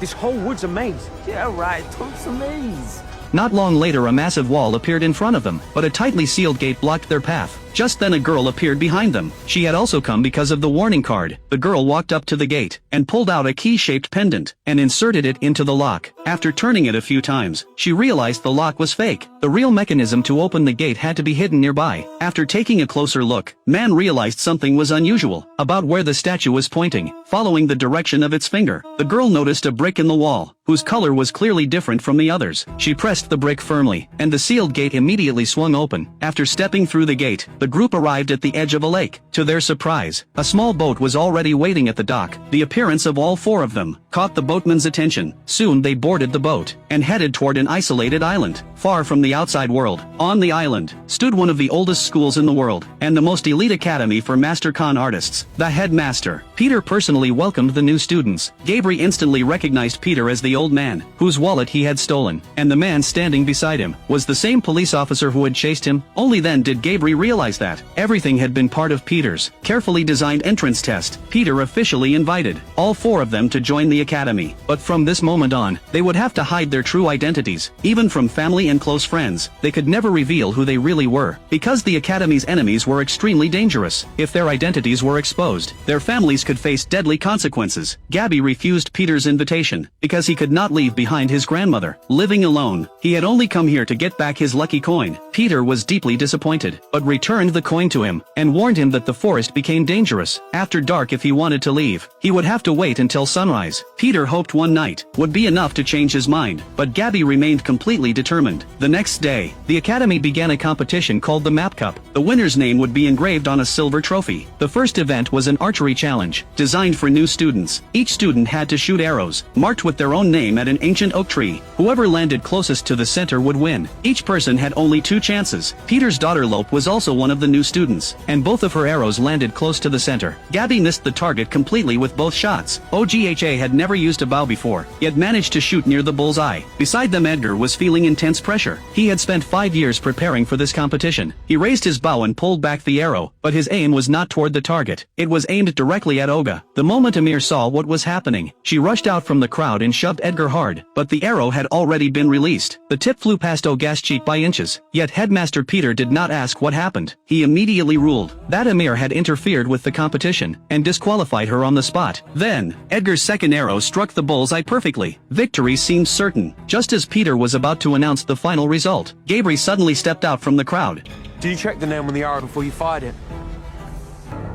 This whole wood's a maze. Yeah, right, totes a maze. Not long later a massive wall appeared in front of them, but a tightly sealed gate blocked their path. Just then a girl appeared behind them. She had also come because of the warning card. The girl walked up to the gate, and pulled out a key-shaped pendant, and inserted it into the lock. After turning it a few times, she realized the lock was fake. The real mechanism to open the gate had to be hidden nearby. After taking a closer look, Man realized something was unusual about where the statue was pointing. Following the direction of its finger, the girl noticed a brick in the wall, whose color was clearly different from the others. She pressed the brick firmly, and the sealed gate immediately swung open. After stepping through the gate, the group arrived at the edge of a lake. To their surprise, a small boat was already waiting at the dock. The appearance of all four of them caught the boatman's attention. Soon they boarded the boat, and headed toward an isolated island, far from the outside world. On the island, stood one of the oldest schools in the world, and the most elite academy for master con artists, the headmaster. Peter personally welcomed the new students. Gabri instantly recognized Peter as the old man, whose wallet he had stolen, and the man standing beside him was the same police officer who had chased him. Only then did Gabri realize that everything had been part of Peter's carefully designed entrance test. Peter officially invited all four of them to join the academy, but from this moment on, they would have to hide their true identities. Even from family and close friends, they could never reveal who they really were, because the academy's enemies were extremely dangerous. If their identities were exposed, their families could face deadly consequences. Gabby refused Peter's invitation, because he could not leave behind his grandmother, living alone. He had only come here to get back his lucky coin. Peter was deeply disappointed, but returned the coin to him, and warned him that the forest became dangerous after dark. If he wanted to leave, he would have to wait until sunrise. Peter hoped one night would be enough to change his mind, but Gabby remained completely determined. The next day, the academy began a competition called the Map Cup. The winner's name would be engraved on a silver trophy. The first event was an archery challenge, designed for new students. Each student had to shoot arrows, marked with their own name at an ancient oak tree. Whoever landed closest to the center would win. Each person had only 2 chances. Peter's daughter Lope was also one of the new students, and both of her arrows landed close to the center. Gabby missed the target completely with both shots. OGHA had never used a bow before, yet managed to shoot near the bullseye. Beside them Edgar was feeling intense pressure. He had spent 5 years preparing for this competition. He raised his bow and pulled back the arrow, but his aim was not toward the target. It was aimed directly at Olga. The moment Amir saw what was happening, she rushed out from the crowd and shoved Edgar hard, but the arrow had already been released. The tip flew past Olga's cheek by inches, yet Headmaster Peter did not ask what happened. He immediately ruled that Amir had interfered with the competition, and disqualified her on the spot. Then, Edgar's second arrow struck the bullseye perfectly. Victory seemed certain. Just as Peter was about to announce the final result, Gabri suddenly stepped out from the crowd. Did you check the name on the arrow before you fired it?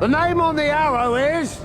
The name on the arrow is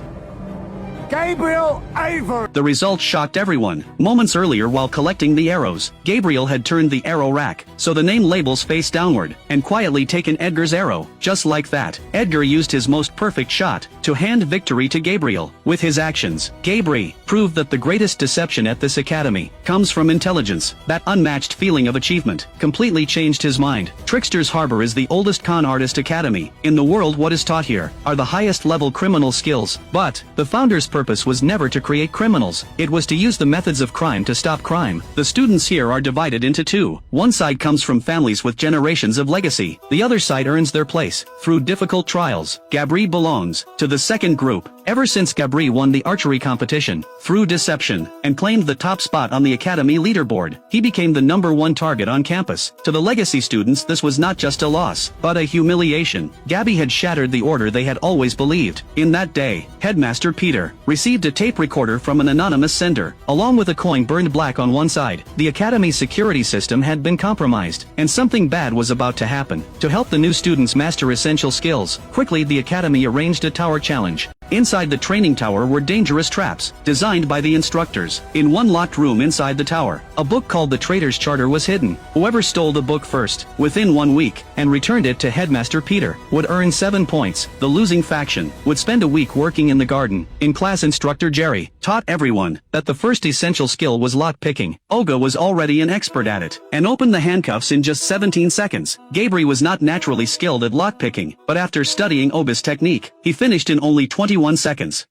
Gabriel Avery. The result shocked everyone. Moments earlier while collecting the arrows, Gabriel had turned the arrow rack, so the name labels face downward, and quietly taken Edgar's arrow. Just like that, Edgar used his most perfect shot to hand victory to Gabriel. With his actions, Gabri proved that the greatest deception at this academy comes from intelligence. That unmatched feeling of achievement completely changed his mind. Trickster's Harbor is the oldest con artist academy in the world. What is taught here are the highest level criminal skills, but the founder's purpose was never to create criminals. It was to use the methods of crime to stop crime. The students here are divided into 2. One side comes from families with generations of legacy. The other side earns their place through difficult trials. Gabri belongs to the second group. Ever since Gabri won the archery competition through deception and claimed the top spot on the academy leaderboard, he became the #1 target on campus. To the legacy students, this was not just a loss, but a humiliation. Gabby had shattered the order they had always believed. In that day, Headmaster Peter received a tape recorder from an anonymous sender, along with a coin burned black on one side. The academy's security system had been compromised, and something bad was about to happen. To help the new students master essential skills, quickly the academy arranged a tower challenge. Inside the training tower were dangerous traps, designed by the instructors. In one locked room inside the tower, a book called the Trader's Charter was hidden. Whoever stole the book first, within 1 week, and returned it to Headmaster Peter, would earn 7 points. The losing faction would spend a week working in the garden. In class, Instructor Jerry taught everyone that the first essential skill was lock-picking. Olga was already an expert at it, and opened the handcuffs in just 17 seconds. Gabri was not naturally skilled at lock-picking, but after studying Olga's technique, he finished in only 21 seconds.